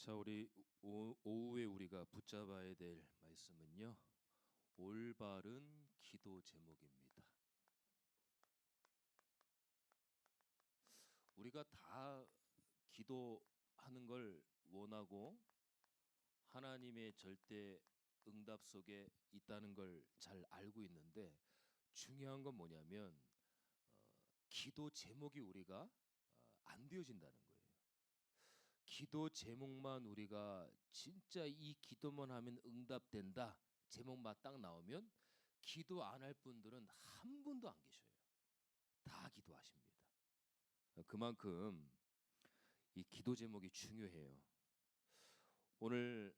자, 우리 오후에 우리가 붙잡아야 될 말씀은요. 올바른 기도 제목입니다. 우리가 다 기도하는 걸 원하고 하나님의 절대 응답 속에 있다는 걸 잘 알고 있는데 중요한 건 뭐냐면 기도 제목이 우리가 안 되어진다는 거예요. 기도 제목만 우리가 진짜 이 기도만 하면 응답된다 제목만 딱 나오면 기도 안 할 분들은 한 분도 안 계셔요. 다 기도하십니다. 그만큼 이 기도 제목이 중요해요. 오늘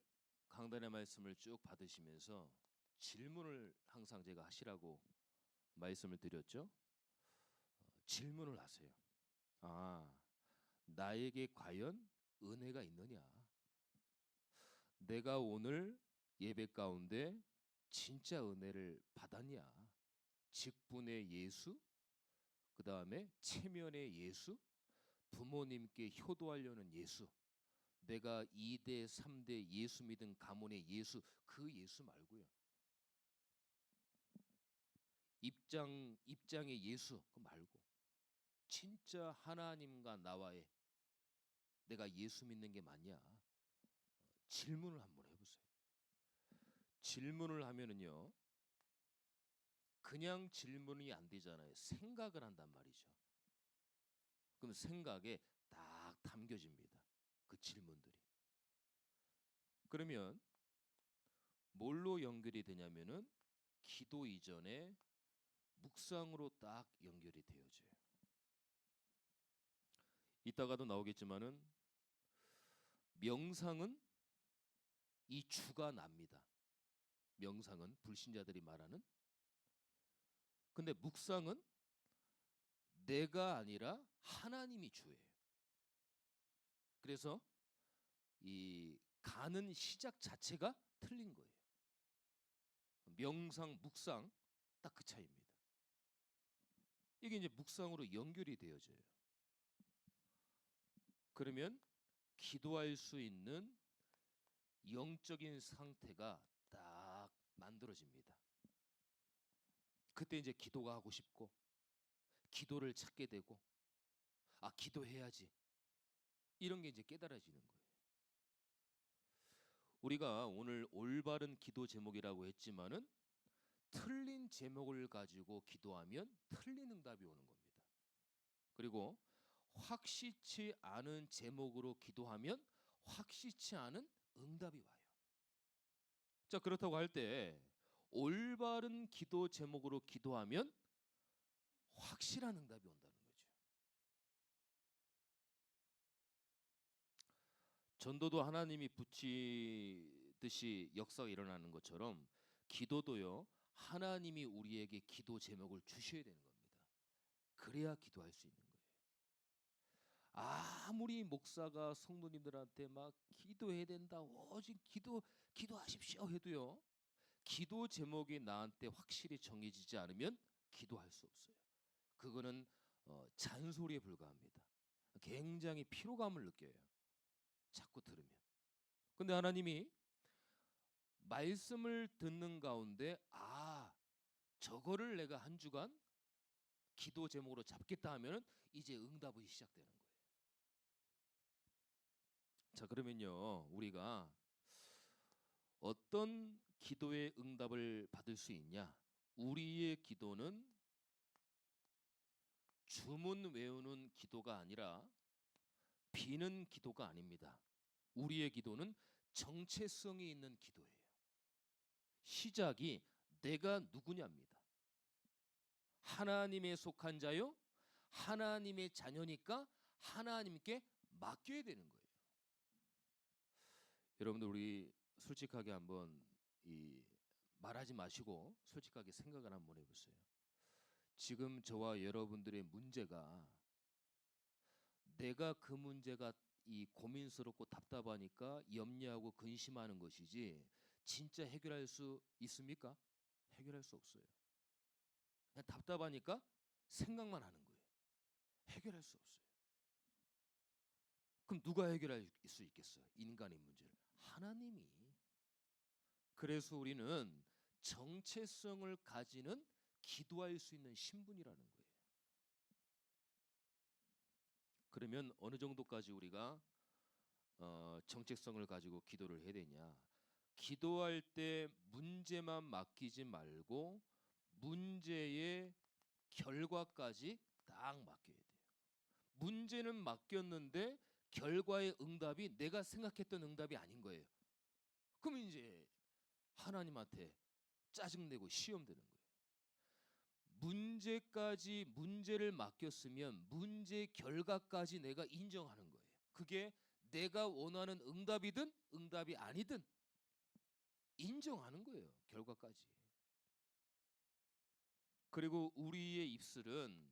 강단의 말씀을 쭉 받으시면서 질문을 항상 제가 하시라고 말씀을 드렸죠. 질문을 하세요. 나에게 과연 은혜가 있느냐? 내가 오늘 예배 가운데 진짜 은혜를 받았냐? 직분의 예수, 그 다음에 체면의 예수, 부모님께 효도하려는 예수, 내가 2대, 3대 예수 믿은 가문의 예수, 그 예수 말고요. 입장의 예수, 그 말고 진짜 하나님과 나와의 내가 예수 믿는 게 맞냐? 질문을 한번 해보세요. 질문을 하면은요. 그냥 질문이 안 되잖아요. 생각을 한단 말이죠. 그럼 생각에 딱 담겨집니다. 그 질문들이. 그러면 뭘로 연결이 되냐면은 기도 이전에 묵상으로 딱 연결이 되어져요. 이따가도 나오겠지만은 명상은 이 주가 납니다. 명상은 불신자들이 말하는. 근데 묵상은 내가 아니라 하나님이 주예요. 그래서 이 가는 시작 자체가 틀린 거예요. 명상, 묵상 딱 그 차이입니다. 이게 이제 묵상으로 연결이 되어져요. 그러면 기도할 수 있는 영적인 상태가 딱 만들어집니다. 그때 이제 기도가 하고 싶고 기도를 찾게 되고 기도해야지. 이런 게 이제 깨달아지는 거예요. 우리가 오늘 올바른 기도 제목이라고 했지만은 틀린 제목을 가지고 기도하면 틀린 응답이 오는 겁니다. 그리고 확실치 않은 제목으로 기도하면 확실치 않은 응답이 와요. 자, 그렇다고 할 때 올바른 기도 제목으로 기도하면 확실한 응답이 온다는 거죠. 전도도 하나님이 붙이듯이 역사가 일어나는 것처럼 기도도요. 하나님이 우리에게 기도 제목을 주셔야 되는 겁니다. 그래야 기도할 수 있는 거예요. 아무리 목사가 성도님들한테 막 기도해야 된다, 오직 기도하십시오 해도요. 기도 제목이 나한테 확실히 정해지지 않으면 기도할 수 없어요. 그거는 잔소리에 불과합니다. 굉장히 피로감을 느껴요. 자꾸 들으면. 근데 하나님이 말씀을 듣는 가운데 저거를 내가 한 주간 기도 제목으로 잡겠다 하면은 이제 응답이 시작되는 거예요. 자, 그러면요. 우리가 어떤 기도의 응답을 받을 수 있냐? 우리의 기도는 주문 외우는 기도가 아니라 비는 기도가 아닙니다. 우리의 기도는 정체성이 있는 기도예요. 시작이 내가 누구냐입니다. 하나님에 속한 자요. 하나님의 자녀니까 하나님께 맡겨야 되는 거예요. 여러분들 우리 솔직하게 한번 말하지 마시고 솔직하게 생각을 한번 해보세요. 지금 저와 여러분들의 문제가 내가 그 문제가 고민스럽고 답답하니까 염려하고 근심하는 것이지 진짜 해결할 수 있습니까? 해결할 수 없어요. 그냥 답답하니까 생각만 하는 거예요. 해결할 수 없어요. 그럼 누가 해결할 수 있겠어요? 인간의 문제를 하나님이. 그래서 우리는 정체성을 가지는 기도할 수 있는 신분이라는 거예요. 그러면 어느 정도까지 우리가 정체성을 가지고 기도를 해야 되냐? 기도할 때 문제만 맡기지 말고 문제의 결과까지 딱 맡겨야 돼요. 문제는 맡겼는데 결과의 응답이 내가 생각했던 응답이 아닌 거예요. 그럼 이제 하나님한테 짜증내고 시험되는 거예요. 문제를 맡겼으면 문제 결과까지 내가 인정하는 거예요. 그게 내가 원하는 응답이든 응답이 아니든 인정하는 거예요. 결과까지. 그리고 우리의 입술은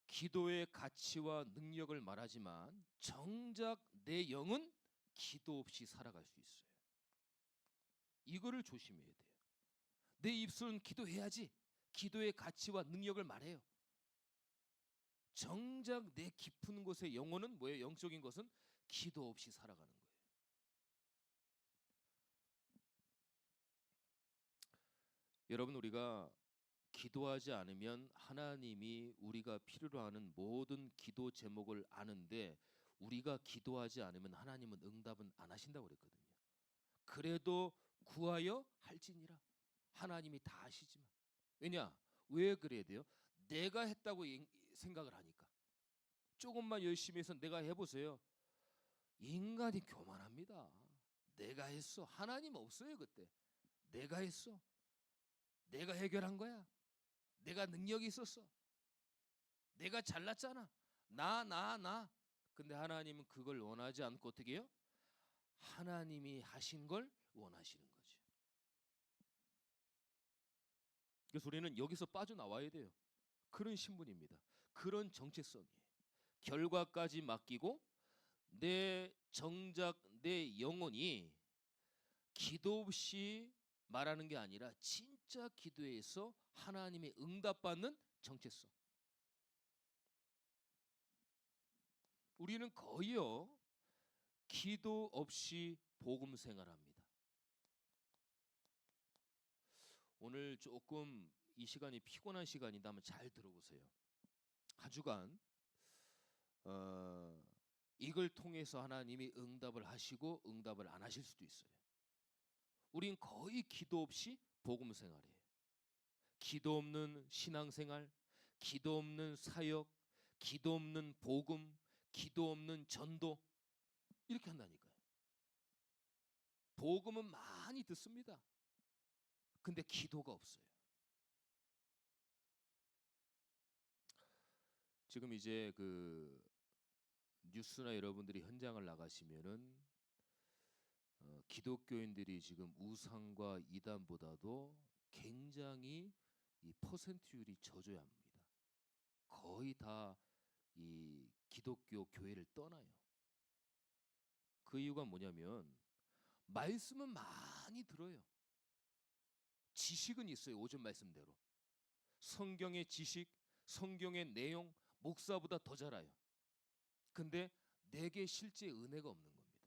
기도의 가치와 능력을 말하지만 정작 내 영은 기도 없이 살아갈 수 있어요. 이거를 조심해야 돼요. 내 입술은 기도해야지 기도의 가치와 능력을 말해요. 정작 내 깊은 곳의 영혼은 뭐예요? 영적인 것은 기도 없이 살아가는 거예요. 여러분, 우리가 기도하지 않으면 하나님이 우리가 필요로 하는 모든 기도 제목을 아는데 우리가 기도하지 않으면 하나님은 응답은 안 하신다고 그랬거든요. 그래도 구하여 할지니라. 하나님이 다 아시지만. 왜냐? 왜 그래야 돼요? 내가 했다고 생각을 하니까. 조금만 열심히 해서 내가 해보세요. 인간이 교만합니다. 내가 했어. 하나님 없어요 그때. 내가 했어. 내가 해결한 거야. 내가 능력이 있었어. 내가 잘났잖아. 나. 근데 하나님은 그걸 원하지 않고 어떻게 해요? 하나님이 하신 걸 원하시는 거죠. 그래서 우리는 여기서 빠져나와야 돼요. 그런 신분입니다. 그런 정체성이에요. 결과까지 맡기고 정작 내 영혼이 기도 없이 말하는 게 아니라 진짜 기도에서 하나님의 응답받는 정체성. 우리는 거의요 기도 없이 복음 생활합니다. 오늘 조금 이 시간이 피곤한 시간인데 한번 잘 들어보세요. 한 주간 이걸 통해서 하나님이 응답을 하시고 응답을 안 하실 수도 있어요. 우린 거의 기도 없이 복음 생활이에요. 기도 없는 신앙생활, 기도 없는 사역, 기도 없는 복음, 기도 없는 전도 이렇게 한다니까요. 복음은 많이 듣습니다. 근데 기도가 없어요. 지금 이제 그 뉴스나 여러분들이 현장을 나가시면은 기독교인들이 지금 우상과 이단보다도 굉장히 이 퍼센트율이 저조합니다. 거의 다 이 기독교 교회를 떠나요. 그 이유가 뭐냐면 말씀은 많이 들어요. 지식은 있어요. 오전 말씀대로. 성경의 지식, 성경의 내용 목사보다 더 잘 알아요. 근데 내게 실제 은혜가 없는 겁니다.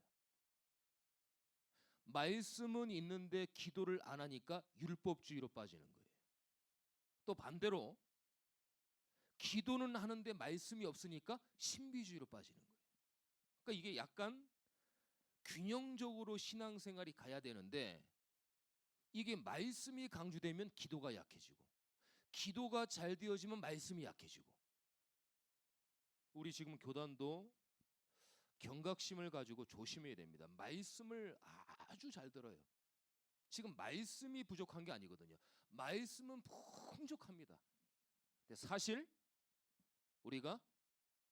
말씀은 있는데 기도를 안 하니까 율법주의로 빠지는 거예요. 또 반대로 기도는 하는데 말씀이 없으니까 신비주의로 빠지는 거예요. 그러니까 이게 약간 균형적으로 신앙생활이 가야 되는데 이게 말씀이 강조되면 기도가 약해지고 기도가 잘 되어지면 말씀이 약해지고 우리 지금 교단도 경각심을 가지고 조심해야 됩니다. 말씀을 아주 잘 들어요. 지금 말씀이 부족한 게 아니거든요. 말씀은 풍족합니다. 근데 사실 우리가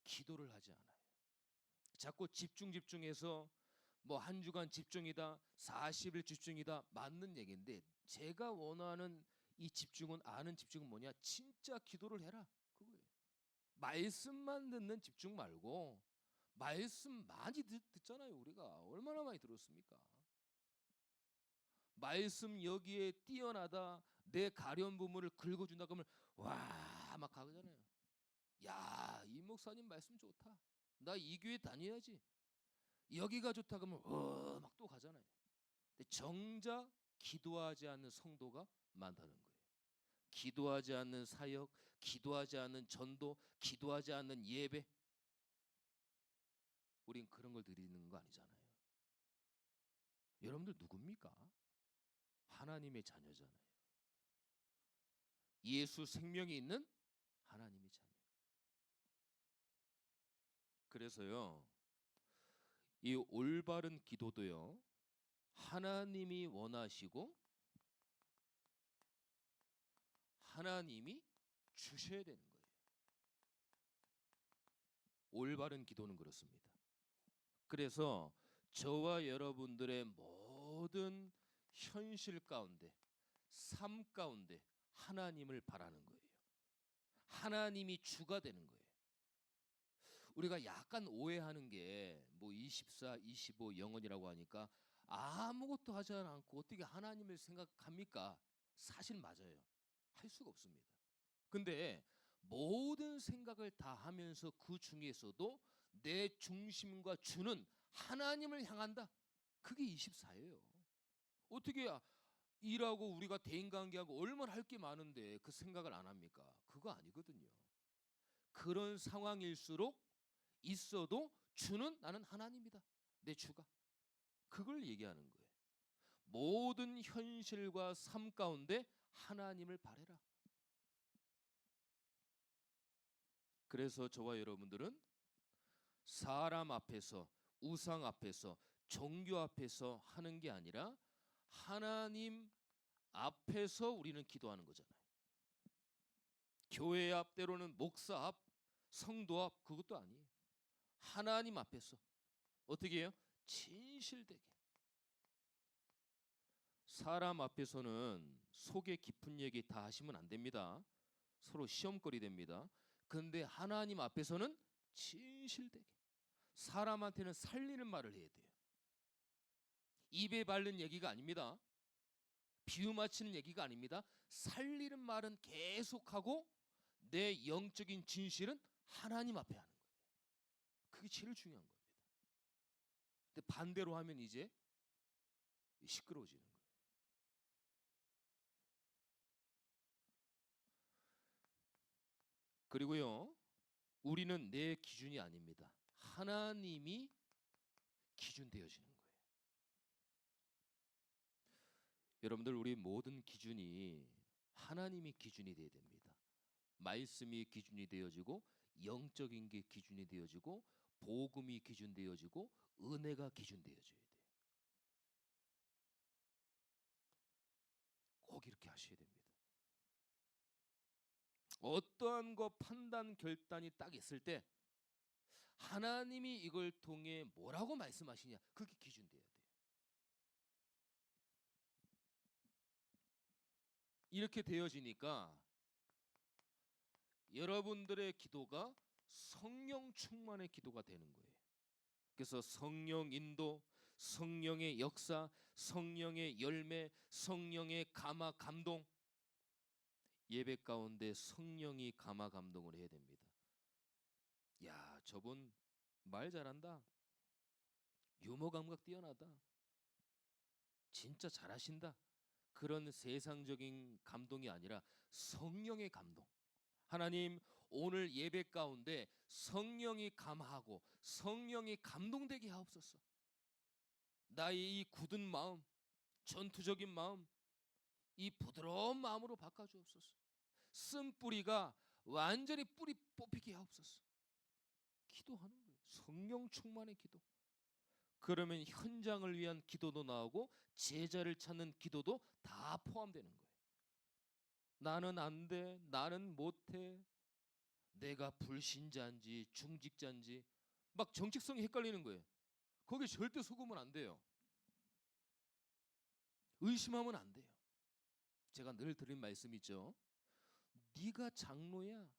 기도를 하지 않아요. 자꾸 집중해서 뭐 한 주간 집중이다, 40일 집중이다 맞는 얘기인데 제가 원하는 이 집중은 아는 집중은 뭐냐? 진짜 기도를 해라 그거예요. 말씀만 듣는 집중 말고 말씀 많이 듣잖아요. 우리가 얼마나 많이 들었습니까? 말씀 여기에 뛰어나다 내 가려운 부분을 긁어준다 그러면 와 막 가잖아요. 야, 이 목사님 말씀 좋다. 나 이 교회 다녀야지. 여기가 좋다 그러면 막 또 가잖아요. 근데 정작 기도하지 않는 성도가 많다는 거예요. 기도하지 않는 사역, 기도하지 않는 전도, 기도하지 않는 예배. 우린 그런 걸 드리는 거 아니잖아요. 여러분들 누굽니까? 하나님의 자녀잖아요. 예수 생명이 있는 하나님의 자녀. 그래서요, 이 올바른 기도도요, 하나님이 원하시고 하나님이 주셔야 되는 거예요. 올바른 기도는 그렇습니다. 그래서 저와 여러분들의 모든 현실 가운데, 삶 가운데 하나님을 바라는 거예요. 하나님이 주가 되는 거예요. 우리가 약간 오해하는 게 뭐 24, 25 영원이라고 하니까 아무것도 하지 않고 어떻게 하나님을 생각합니까? 사실 맞아요. 할 수가 없습니다. 근데 모든 생각을 다 하면서 그 중에서도 내 중심과 주는 하나님을 향한다. 그게 24예요. 어떻게 일하고 우리가 대인관계하고 얼마나 할 게 많은데 그 생각을 안 합니까? 그거 아니거든요. 그런 상황일수록 있어도 주는 나는 하나님이다. 내 주가. 그걸 얘기하는 거예요. 모든 현실과 삶 가운데 하나님을 바라라. 그래서 저와 여러분들은 사람 앞에서, 우상 앞에서, 종교 앞에서 하는 게 아니라 하나님 앞에서 우리는 기도하는 거잖아요. 교회 앞, 때로는 목사 앞, 성도 앞, 그것도 아니에요. 하나님 앞에서 어떻게 해요? 진실되게. 사람 앞에서는 속에 깊은 얘기 다 하시면 안 됩니다. 서로 시험거리 됩니다. 근데 하나님 앞에서는 진실되게. 사람한테는 살리는 말을 해야 돼요. 입에 바른 얘기가 아닙니다. 비유 맞히는 얘기가 아닙니다. 살리는 말은 계속하고 내 영적인 진실은 하나님 앞에 하는 거예요. 그게 제일 중요한 겁니다. 근데 반대로 하면 이제 시끄러워지는 거예요. 그리고요, 우리는 내 기준이 아닙니다. 하나님이 기준 되어지는 거예요. 여러분들, 우리 모든 기준이 하나님이 기준이 되어야 됩니다. 말씀이 기준이 되어지고, 영적인 게 기준이 되어지고, 복음이 기준 되어지고, 은혜가 기준 되어져야 돼요. 꼭 이렇게 하셔야 됩니다. 어떠한 거 판단 결단이 딱 있을 때 하나님이 이걸 통해 뭐라고 말씀하시냐, 그게 기준 돼야 돼요. 이렇게 되어지니까 여러분들의 기도가 성령 충만의 기도가 되는 거예요. 그래서 성령 인도, 성령의 역사, 성령의 열매, 성령의 감화 감동, 예배 가운데 성령이 감화 감동을 해야 됩니다. 야, 저분 말 잘한다. 유머 감각 뛰어나다. 진짜 잘하신다. 그런 세상적인 감동이 아니라 성령의 감동. 하나님, 오늘 예배 가운데 성령이 감하고 성령이 감동되게 하옵소서. 나의 이 굳은 마음, 전투적인 마음, 이 부드러운 마음으로 바꿔주옵소서. 쓴 뿌리가 완전히 뿌리 뽑히게 하옵소서. 기도하는 거예요. 성령 충만의 기도. 그러면 현장을 위한 기도도 나오고 제자를 찾는 기도도 다 포함되는 거예요. 나는 안 돼, 나는 못해, 내가 불신자인지 중직자인지 막 정체성이 헷갈리는 거예요. 거기에 절대 속으면 안 돼요. 의심하면 안 돼요. 제가 늘 드린 말씀 있죠. 네가 장로야,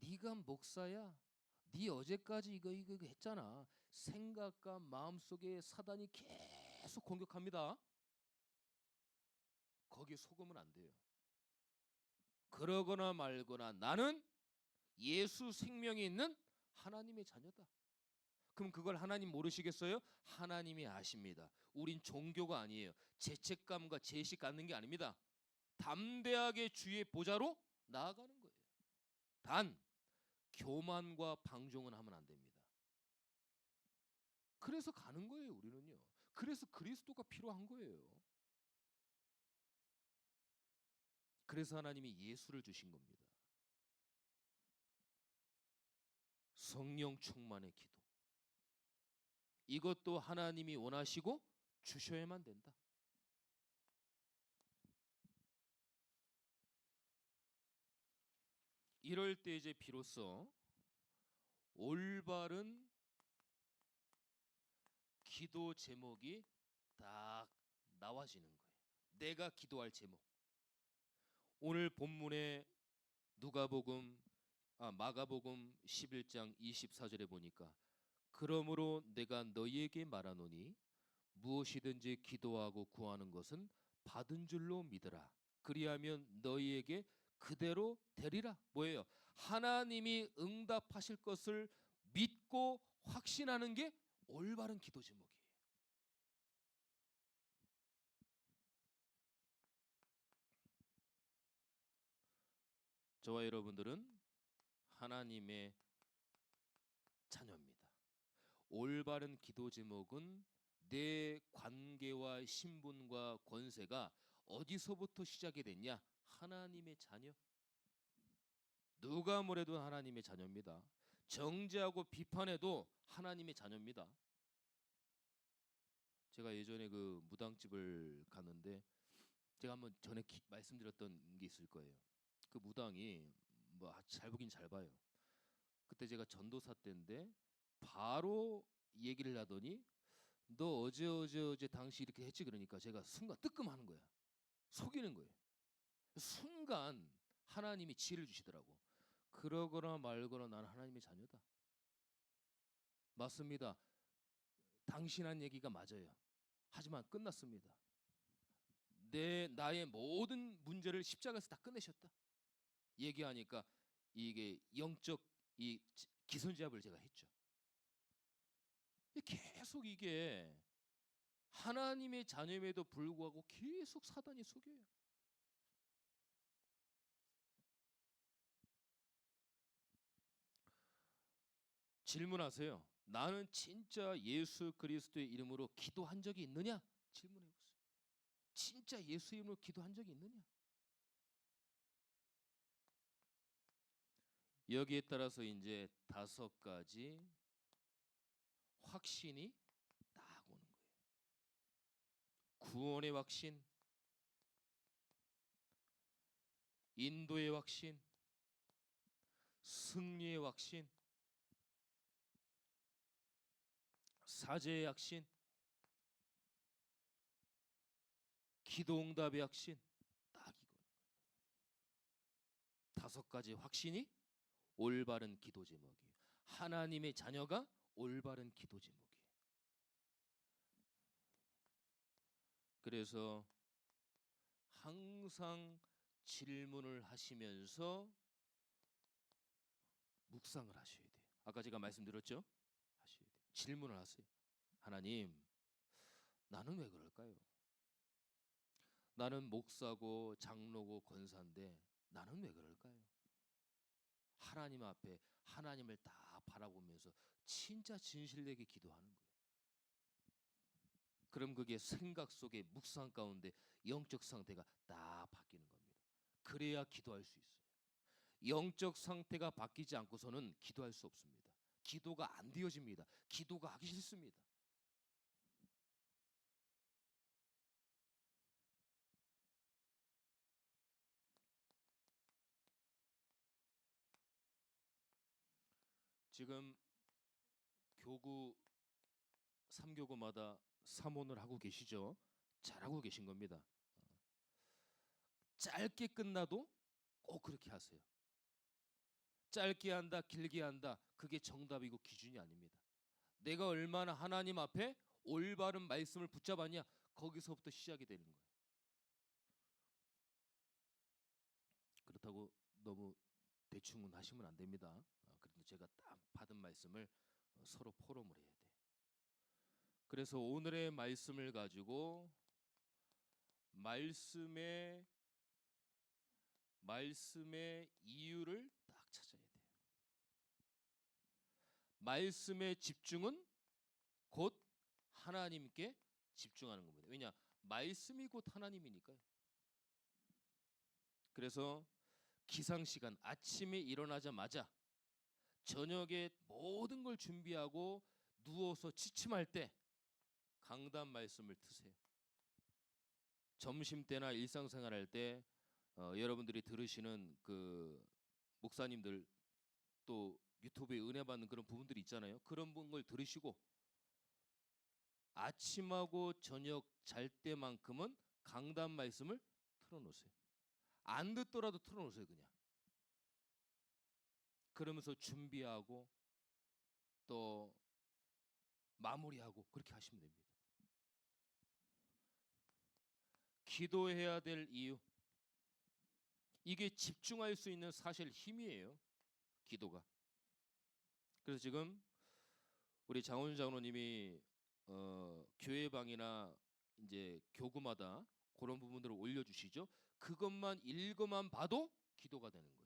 네가 목사야, 네 어제까지 이거 했잖아. 생각과 마음속에 사단이 계속 공격합니다. 거기에 속으면 안 돼요. 그러거나 말거나 나는 예수 생명이 있는 하나님의 자녀다. 그럼 그걸 하나님 모르시겠어요? 하나님이 아십니다. 우린 종교가 아니에요. 죄책감과 죄의식 갖는 게 아닙니다. 담대하게 주의 보좌로 나아가는 거예요. 단 교만과 방종은 하면 안 됩니다. 그래서 가는 거예요, 우리는요. 그래서 그리스도가 필요한 거예요. 그래서 하나님이 예수를 주신 겁니다. 성령 충만의 기도. 이것도 하나님이 원하시고 주셔야만 된다. 이럴 때 이제 비로소 올바른 기도 제목이 딱 나와지는 거예요. 내가 기도할 제목. 오늘 본문에 마가복음 11장 24절에 보니까 그러므로 내가 너희에게 말하노니 무엇이든지 기도하고 구하는 것은 받은 줄로 믿으라. 그리하면 너희에게 그대로 되리라. 뭐예요? 하나님이 응답하실 것을 믿고 확신하는 게 올바른 기도 제목이에요. 저와 여러분들은 하나님의 자녀입니다. 올바른 기도 제목은 내 관계와 신분과 권세가 어디서부터 시작이 됐냐? 하나님의 자녀. 누가 뭐래도 하나님의 자녀입니다. 정죄하고 비판해도 하나님의 자녀입니다. 제가 예전에 그 무당집을 갔는데 제가 한번 전에 말씀드렸던 게 있을 거예요. 그 무당이 뭐 잘 보긴 잘 봐요. 그때 제가 전도사 때인데 바로 얘기를 하더니 너 어제 당시 이렇게 했지 그러니까 제가 순간 뜨끔하는 거야. 속이는 거예요. 순간 하나님이 지혜를 주시더라고. 그러거나 말거나 나는 하나님의 자녀다. 맞습니다. 당신 한 얘기가 맞아요. 하지만 끝났습니다. 나의 모든 문제를 십자가에서 다 끝내셨다. 얘기하니까 이게 영적 이 기선제압을 제가 했죠. 계속 이게 하나님의 자녀임에도 불구하고 계속 사단이 속여요. 질문하세요. 나는 진짜 예수 그리스도의 이름으로 기도한 적이 있느냐? 질문해 보세요. 진짜 예수 이름으로 기도한 적이 있느냐? 여기에 따라서 이제 5가지 확신이 딱 오는 거예요. 구원의 확신, 인도의 확신, 승리의 확신, 사제의 확신, 기도응답의 확신. 딱 이거는 5가지 확신이 올바른 기도 제목이에요. 하나님의 자녀가 올바른 기도 제목이에요. 그래서 항상 질문을 하시면서 묵상을 하셔야 돼요. 아까 제가 말씀드렸죠? 하셔야 돼요. 질문을 하세요. 하나님, 나는 왜 그럴까요? 나는 목사고 장로고 권사인데 나는 왜 그럴까요? 하나님 앞에 하나님을 다 바라보면서 진짜 진실되게 기도하는 거예요. 그럼 그게 생각 속에 묵상 가운데 영적 상태가 다 바뀌는 겁니다. 그래야 기도할 수 있어요. 영적 상태가 바뀌지 않고서는 기도할 수 없습니다. 기도가 안 되어집니다. 기도가 하기 싫습니다. 지금 교구 3교구마다 사모를 하고 계시죠? 잘하고 계신 겁니다. 짧게 끝나도 꼭 그렇게 하세요. 짧게 한다, 길게 한다. 그게 정답이고 기준이 아닙니다. 내가 얼마나 하나님 앞에 올바른 말씀을 붙잡았냐, 거기서부터 시작이 되는 거예요. 그렇다고 너무 대충은 하시면 안 됩니다. 그래도 제가 딱 받은 말씀을 서로 포럼을 해야 돼요. 그래서 오늘의 말씀을 가지고 말씀의 이유를 딱 찾아야 돼요. 말씀의 집중은 곧 하나님께 집중하는 겁니다. 왜냐? 말씀이 곧 하나님이니까요. 그래서 기상 시간 아침에 일어나자마자 저녁에 모든 걸 준비하고 누워서 취침할 때 강단 말씀을 트세요. 점심 때나 일상생활할 때 여러분들이 들으시는 그 목사님들 또 유튜브에 은혜 받는 그런 부분들이 있잖아요. 그런 걸 들으시고 아침하고 저녁 잘 때만큼은 강단 말씀을 틀어놓으세요. 안 듣더라도 틀어놓으세요. 그냥. 그러면서 준비하고 또 마무리하고 그렇게 하시면 됩니다. 기도해야 될 이유, 이게 집중할 수 있는 사실 힘이에요. 기도가. 그래서 지금 우리 장원 장로님이 교회방이나 이제 교구마다 그런 부분들을 올려주시죠. 그것만 읽어만 봐도 기도가 되는 거예요.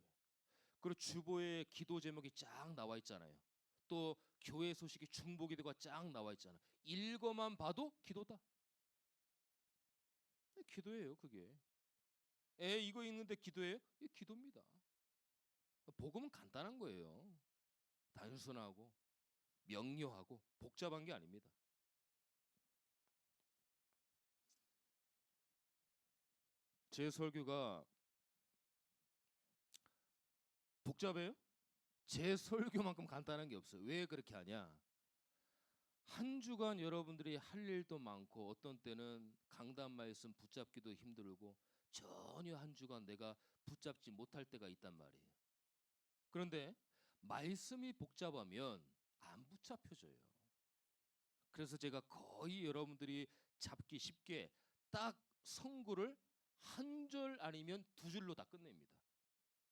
그리고 주보에 기도 제목이 쫙 나와 있잖아요. 또 교회 소식이 중보기도가 쫙 나와 있잖아요. 읽어만 봐도 기도다. 기도예요, 그게. 이거 읽는데 기도예요? 이게 기도입니다. 복음은 간단한 거예요. 단순하고 명료하고 복잡한 게 아닙니다. 제 설교가 복잡해요? 제 설교만큼 간단한 게 없어요. 왜 그렇게 하냐? 한 주간 여러분들이 할 일도 많고 어떤 때는 강단 말씀 붙잡기도 힘들고 전혀 한 주간 내가 붙잡지 못할 때가 있단 말이에요. 그런데 말씀이 복잡하면 안 붙잡혀져요. 그래서 제가 거의 여러분들이 잡기 쉽게 딱 성구를 한 절 아니면 두 줄로 다 끝냅니다.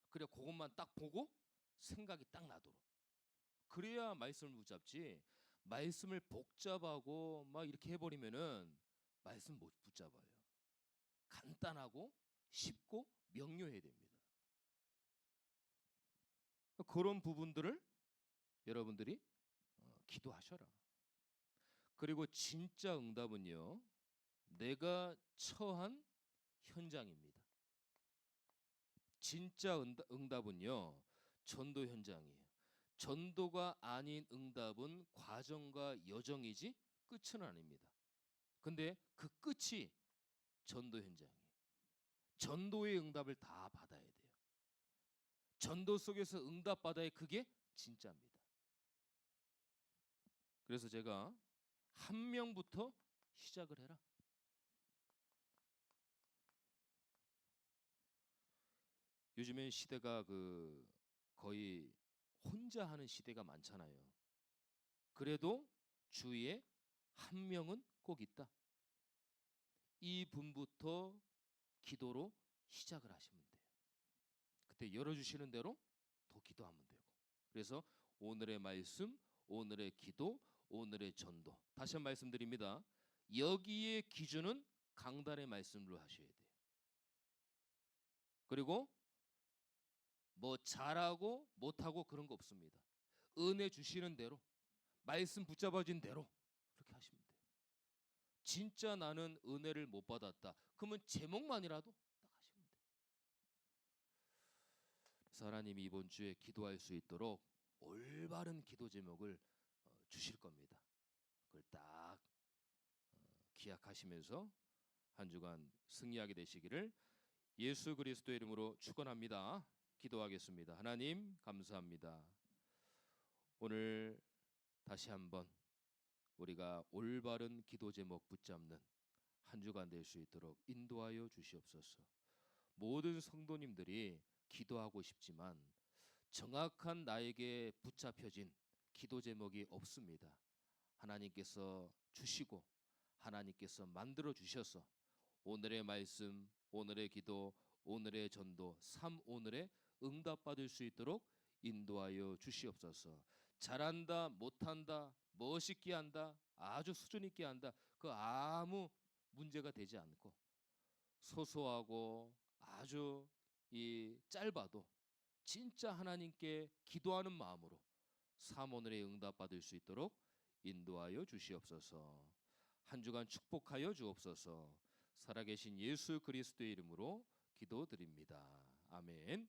그래 그것만 딱 보고 생각이 딱 나도록. 그래야 말씀을 붙잡지. 말씀을 복잡하고 막 이렇게 해버리면은 말씀 못 붙잡아요. 간단하고 쉽고 명료해야 됩니다. 그런 부분들을 여러분들이 기도하셔라. 그리고 진짜 응답은요, 내가 처한 현장입니다. 진짜 응답은요, 전도 현장이에요. 전도가 아닌 응답은 과정과 여정이지 끝은 아닙니다. 근데 그 끝이 전도 현장이에요. 전도의 응답을 다 받아야 돼요. 전도 속에서 응답받아야 그게 진짜입니다. 그래서 제가 한 명부터 시작을 해라. 요즘엔 시대가 거의 혼자 하는 시대가 많잖아요. 그래도 주위에 한 명은 꼭 있다. 이 분부터 기도로 시작을 하시면 돼요. 그때 열어주시는 대로 더 기도하면 되고. 그래서 오늘의 말씀, 오늘의 기도, 오늘의 전도. 다시 한번 말씀드립니다. 여기에 기준은 강단의 말씀으로 하셔야 돼요. 그리고 뭐 잘하고 못하고 그런 거 없습니다. 은혜 주시는 대로, 말씀 붙잡아진 대로 그렇게 하시면 돼요. 진짜 나는 은혜를 못 받았다. 그러면 제목만이라도 딱 하시면 돼요. 그래서 하나님이 이번 주에 기도할 수 있도록 올바른 기도 제목을 주실 겁니다. 그걸 딱 기약하시면서 한 주간 승리하게 되시기를 예수 그리스도의 이름으로 축원합니다. 기도하겠습니다. 하나님 감사합니다. 오늘 다시 한번 우리가 올바른 기도 제목 붙잡는 한 주간 될 수 있도록 인도하여 주시옵소서. 모든 성도님들이 기도하고 싶지만 정확한 나에게 붙잡혀진 기도 제목이 없습니다. 하나님께서 주시고 하나님께서 만들어 주셔서 오늘의 말씀, 오늘의 기도, 오늘의 전도, 오늘의 응답받을 수 있도록 인도하여 주시옵소서. 잘한다, 못한다, 멋있게 한다, 아주 수준 있게 한다, 그 아무 문제가 되지 않고 소소하고 아주 이 짧아도 진짜 하나님께 기도하는 마음으로 사모늘에 응답받을 수 있도록 인도하여 주시옵소서. 한 주간 축복하여 주옵소서. 살아계신 예수 그리스도의 이름으로 기도드립니다. 아멘.